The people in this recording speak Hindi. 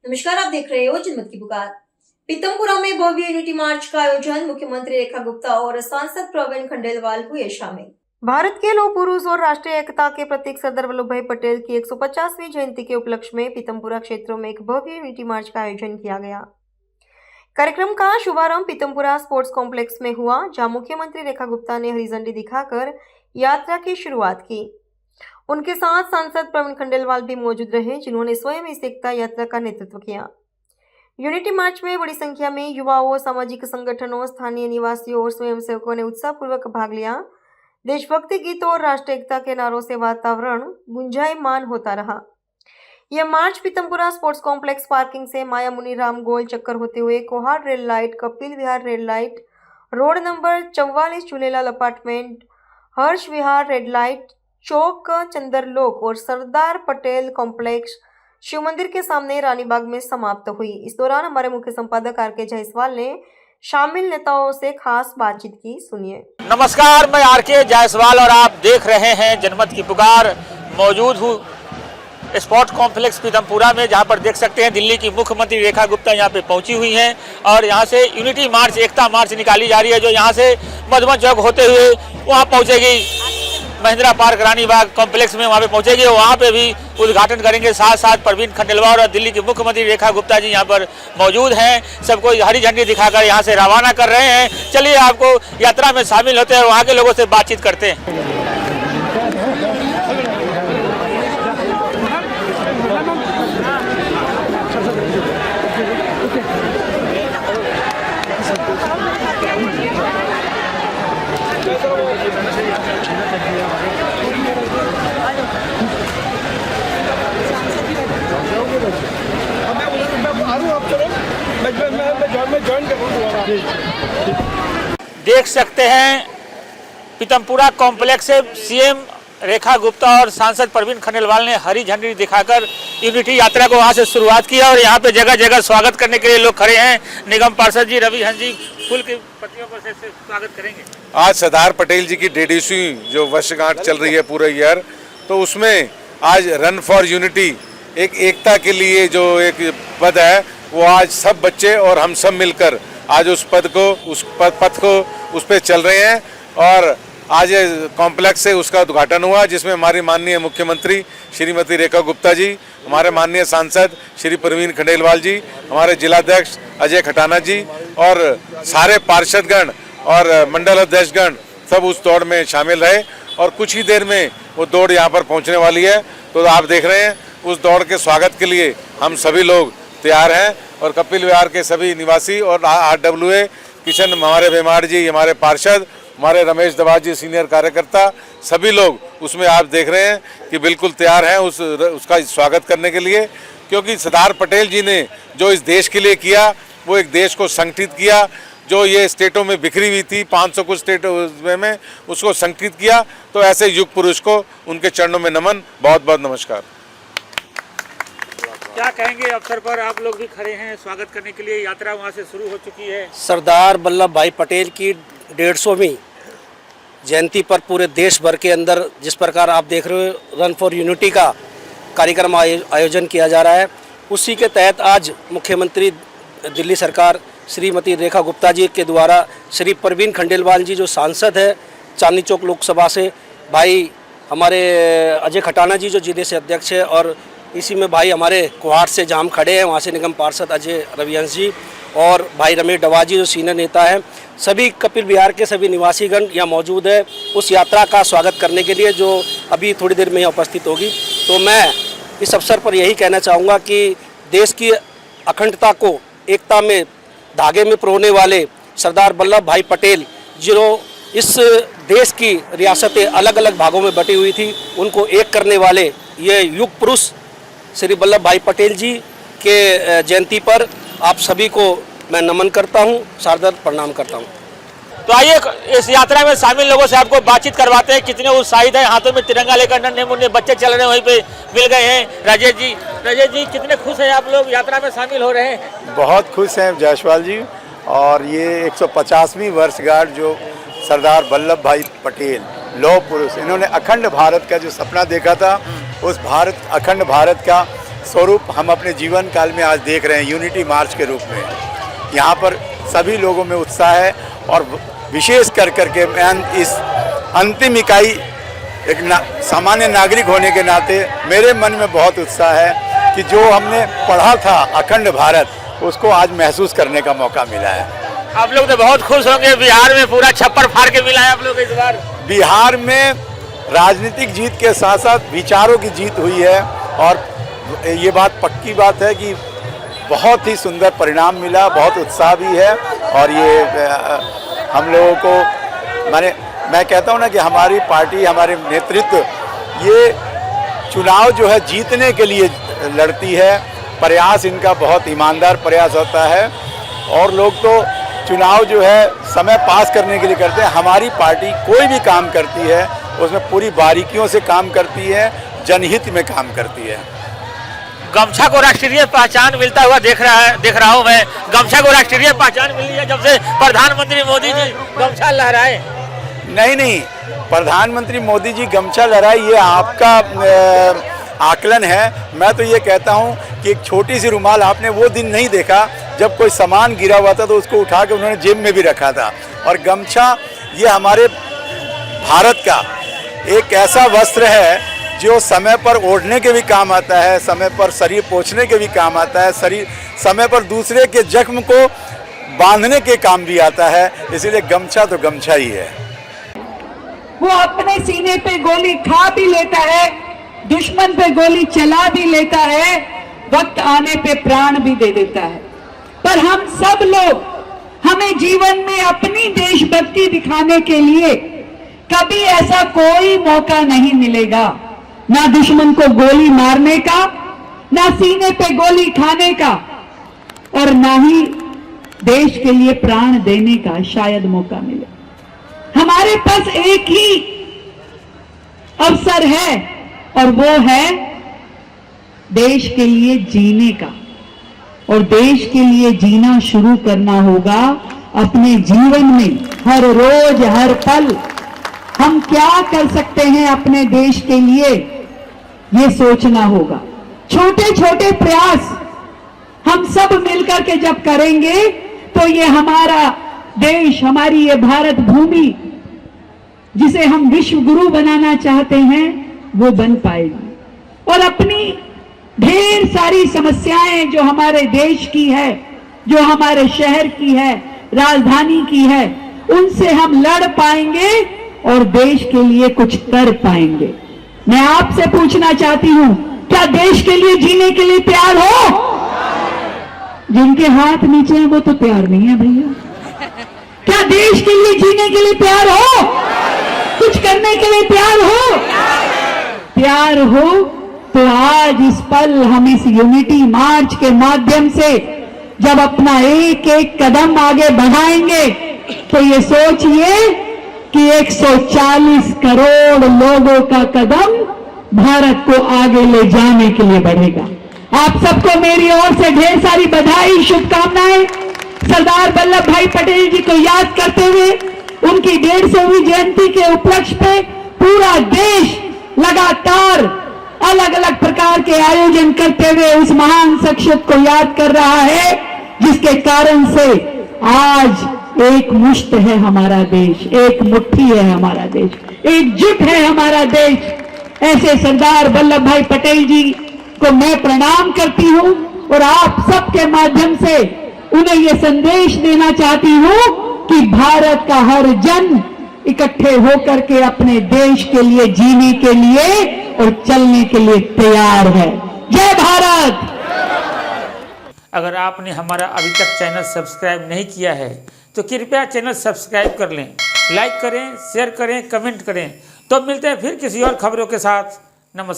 नमस्कार, आप देख रहे हो जनमत की पुकार। पीतमपुरा में भव्य यूनिटी मार्च का आयोजन, मुख्यमंत्री रेखा गुप्ता और सांसद प्रवीण खंडेलवाल हुए शामिल। भारत के लौह पुरुष और राष्ट्रीय एकता के प्रतीक सरदार वल्लभ भाई पटेल की 150वीं जयंती के उपलक्ष्य में पीतमपुरा क्षेत्रों में एक भव्य यूनिटी मार्च का आयोजन किया गया। कार्यक्रम का शुभारंभ पीतमपुरा स्पोर्ट्स कॉम्प्लेक्स में हुआ, जहां मुख्यमंत्री रेखा गुप्ता ने हरी झंडी दिखाकर यात्रा की शुरुआत की। उनके साथ सांसद प्रवीण खंडेलवाल भी मौजूद रहे, जिन्होंने स्वयं इस एकता यात्रा का नेतृत्व किया। यूनिटी मार्च में बड़ी संख्या में युवाओं, सामाजिक संगठनों, स्थानीय निवासियों और स्वयंसेवकों ने उत्साहपूर्वक भाग लिया। देशभक्ति गीतों और राष्ट्रीय एकता के नारों से वातावरण गुंजायमान होता रहा। यह march Pitampura sports complex parking से माया मुनि राम गोल चक्कर होते हुए Kohat red light, Kapil Vihar red light, road number 44 Jhulelal apartment, Harsh Vihar red light, चौक चंद्रलोक और सरदार पटेल कॉम्प्लेक्स शिव मंदिर के सामने रानीबाग में समाप्त हुई। इस दौरान हमारे मुख्य संपादक आर.के. जायसवाल ने शामिल नेताओं से खास बातचीत की। सुनिए। नमस्कार, मैं आर.के. जायसवाल और आप देख रहे हैं जनमत की पुकार। मौजूद हूँ स्पोर्ट्स कॉम्प्लेक्स पीतमपुरा में, जहाँ पर देख सकते हैं दिल्ली की मुख्यमंत्री रेखा गुप्ता यहाँ पे पहुँची हुई हैं और यहाँ से यूनिटी मार्च, एकता मार्च निकाली जा रही है, जो यहाँ से मधुबन चौक होते हुए वहाँ पहुँचेगी महिंद्रा पार्क रानीबाग कॉम्प्लेक्स में, वहाँ पे पहुँचेगी। वहाँ पे भी उद्घाटन करेंगे। साथ साथ प्रवीण खंडेलवाल और दिल्ली के मुख्यमंत्री रेखा गुप्ता जी यहाँ पर मौजूद हैं। सबको हरी झंडी दिखाकर यहाँ से रवाना कर रहे हैं। चलिए आपको यात्रा में शामिल होते हैं, वहाँ के लोगों से बातचीत करते हैं। देख सकते हैं पीतमपुरा कॉम्प्लेक्स से सीएम रेखा गुप्ता और सांसद प्रवीण खंडेलवाल ने हरी झंडी दिखाकर यूनिटी यात्रा को वहां से शुरुआत किया और यहाँ पे जगह जगह स्वागत करने के लिए लोग खड़े हैं। निगम पार्षद जी रवि हंस जी फूल की पत्तियों पर से स्वागत करेंगे। आज सरदार पटेल जी की 150वीं जो वर्षगांठ चल रही है पूरे ईयर, तो उसमें आज रन फॉर यूनिटी, एक एकता के लिए जो एक पद है, वो आज सब बच्चे और हम सब मिलकर आज उस पद उस पे चल रहे हैं। और आज कॉम्प्लेक्स से उसका उद्घाटन हुआ, जिसमें हमारी माननीय मुख्यमंत्री श्रीमती रेखा गुप्ता जी, हमारे माननीय सांसद श्री प्रवीण खंडेलवाल जी, हमारे जिलाध्यक्ष अजय खटाना जी और सारे पार्षदगण और मंडल अध्यक्षगण सब उस दौड़ में शामिल रहे। और कुछ ही देर में वो दौड़ यहाँ पर पहुँचने वाली है। तो आप देख रहे हैं उस दौड़ के स्वागत के लिए हम सभी लोग तैयार हैं और कपिल विहार के सभी निवासी और RWA किशन, हमारे बेमार जी, हमारे पार्षद, हमारे रमेश दवा जी सीनियर कार्यकर्ता, सभी लोग उसमें आप देख रहे हैं कि बिल्कुल तैयार हैं उसका स्वागत करने के लिए। क्योंकि सरदार पटेल जी ने जो इस देश के लिए किया, वो एक देश को संगठित किया, जो ये स्टेटों में बिखरी हुई थी, 500 कुछ स्टेटों में, उसको संगठित किया। तो ऐसे युग पुरुष को उनके चरणों में नमन। बहुत बहुत नमस्कार। क्या कहेंगे अवसर पर? आप लोग भी खड़े हैं स्वागत करने के लिए, यात्रा वहाँ से शुरू हो चुकी है। सरदार वल्लभ भाई पटेल की 150वीं जयंती पर पूरे देश भर के अंदर जिस प्रकार आप देख रहे हो रन फॉर यूनिटी का कार्यक्रम आयोजन किया जा रहा है, उसी के तहत आज मुख्यमंत्री दिल्ली सरकार श्रीमती रेखा गुप्ता जी के द्वारा श्री प्रवीण खंडेलवाल जी जो सांसद है चांदनी चौक लोकसभा से, भाई हमारे अजय खटाना जी जो जिले से अध्यक्ष है, और इसी में भाई हमारे कोहाड़ से जहाँ हम खड़े हैं वहाँ से निगम पार्षद अजय रविवंश जी और भाई रमेश डवा जी जो सीनियर नेता हैं, सभी कपिल विहार के सभी निवासीगण यहाँ मौजूद है उस यात्रा का स्वागत करने के लिए, जो अभी थोड़ी देर में यहाँ उपस्थित होगी। तो मैं इस अवसर पर यही कहना चाहूँगा कि देश की अखंडता को एकता में धागे में पिरोने वाले सरदार वल्लभ भाई पटेल, जो इस देश की रियासतें अलग अलग भागों में बटी हुई थी, उनको एक करने वाले ये युग पुरुष श्री वल्लभ भाई पटेल जी के जयंती पर आप सभी को मैं नमन करता हूं, सादर प्रणाम करता हूं। तो आइए इस यात्रा में शामिल लोगों से आपको बातचीत करवाते हैं, कितने उत्साहित हैं। हाथों में तिरंगा लेकर नन्हे मुन्ने बच्चे चल रहे हैं, वहीं पे मिल गए हैं राजेश जी, कितने खुश हैं आप लोग यात्रा में शामिल हो रहे हैं? बहुत खुश हैं जायसवाल जी। और ये 150वीं वर्षगांठ जो सरदार वल्लभ भाई पटेल लौह पुरुष, इन्होंने अखंड भारत का जो सपना देखा था, उस अखंड भारत का स्वरूप हम अपने जीवन काल में आज देख रहे हैं यूनिटी मार्च के रूप में। यहाँ पर सभी लोगों में उत्साह है और विशेष कर करके मैं इस अंतिम इकाई एक सामान्य नागरिक होने के नाते मेरे मन में बहुत उत्साह है कि जो हमने पढ़ा था अखंड भारत उसको आज महसूस करने का मौका मिला है। आप लोग तो बहुत खुश होंगे, बिहार में पूरा छप्पर फाड़ के मिला है आप लोग इस बार। बिहार में राजनीतिक जीत के साथ साथ विचारों की जीत हुई है और ये बात पक्की बात है कि बहुत ही सुंदर परिणाम मिला, बहुत उत्साह भी है। और ये हम लोगों को मैं कहता हूँ ना कि हमारी पार्टी, हमारे नेतृत्व ये चुनाव जो है जीतने के लिए लड़ती है। प्रयास इनका बहुत ईमानदार प्रयास होता है और लोग तो चुनाव जो है समय पास करने के लिए करते हैं। हमारी पार्टी कोई भी काम करती है उसमें पूरी बारीकियों से काम करती है, जनहित में काम करती है। गमछा को राष्ट्रीय पहचान मिलता हुआ देख रहा हूँ मैं। गमछा को राष्ट्रीय पहचान मिली है जब से प्रधानमंत्री मोदी जी गमछा लहराए। नहीं, प्रधानमंत्री मोदी जी गमछा लहराए ये आपका आकलन है। मैं तो ये कहता हूँ कि एक छोटी सी रुमाल आपने वो दिन नहीं देखा जब कोई सामान गिरा हुआ था तो उसको उठा के उन्होंने जेब में भी रखा था। और गमछा ये हमारे भारत का एक ऐसा वस्त्र है जो समय पर ओढ़ने के भी काम आता है, समय पर शरीर पोंछने के भी काम आता है, समय पर दूसरे के जख्म को बांधने के काम भी आता है। इसीलिए गमछा तो गमछा ही है। वो अपने सीने पे गोली खा भी लेता है, दुश्मन पे गोली चला भी लेता है, वक्त आने पे प्राण भी दे देता है। पर हम सब लोग, हमें जीवन में अपनी देशभक्ति दिखाने के लिए कभी ऐसा कोई मौका नहीं मिलेगा, ना दुश्मन को गोली मारने का, ना सीने पे गोली खाने का, और ना ही देश के लिए प्राण देने का शायद मौका मिले। हमारे पास एक ही अवसर है और वो है देश के लिए जीने का। और देश के लिए जीना शुरू करना होगा अपने जीवन में। हर रोज हर पल हम क्या कर सकते हैं अपने देश के लिए, ये सोचना होगा। छोटे छोटे प्रयास हम सब मिलकर के जब करेंगे तो ये हमारा देश, हमारी ये भारत भूमि जिसे हम विश्व गुरु बनाना चाहते हैं वो बन पाएगी। और अपनी ढेर सारी समस्याएं जो हमारे देश की है, जो हमारे शहर की है, राजधानी की है, उनसे हम लड़ पाएंगे और देश के लिए कुछ कर पाएंगे। मैं आपसे पूछना चाहती हूं, क्या देश के लिए जीने के लिए तैयार हो? जिनके हाथ नीचे हैं वो तो तैयार नहीं है भैया। क्या देश के लिए जीने के लिए तैयार हो? कुछ करने के लिए तैयार हो? तैयार हो तो आज इस पल हम इस यूनिटी मार्च के माध्यम से जब अपना एक एक कदम आगे बढ़ाएंगे तो ये सोचिए कि 140 करोड़ लोगों का कदम भारत को आगे ले जाने के लिए बढ़ेगा। आप सबको मेरी ओर से ढेर सारी बधाई, शुभकामनाएं। सरदार वल्लभ भाई पटेल जी को याद करते हुए उनकी 150वीं जयंती के उपलक्ष्य पे पूरा देश लगातार अलग अलग प्रकार के आयोजन करते हुए उस महान शख्सियत को याद कर रहा है, जिसके कारण से आज एक मुश्त है हमारा देश, एक मुट्ठी है हमारा देश, एकजुट है हमारा देश। ऐसे सरदार वल्लभ भाई पटेल जी को मैं प्रणाम करती हूं और आप सबके माध्यम से उन्हें यह संदेश देना चाहती हूं कि भारत का हर जन इकट्ठे होकर के अपने देश के लिए जीने के लिए और चलने के लिए तैयार है। जय भारत। अगर आपने हमारा अभी तक चैनल सब्सक्राइब नहीं किया है तो कृपया चैनल सब्सक्राइब कर लें, लाइक करें, शेयर करें, कमेंट करें। तो मिलते हैं फिर किसी और खबरों के साथ। नमस्कार।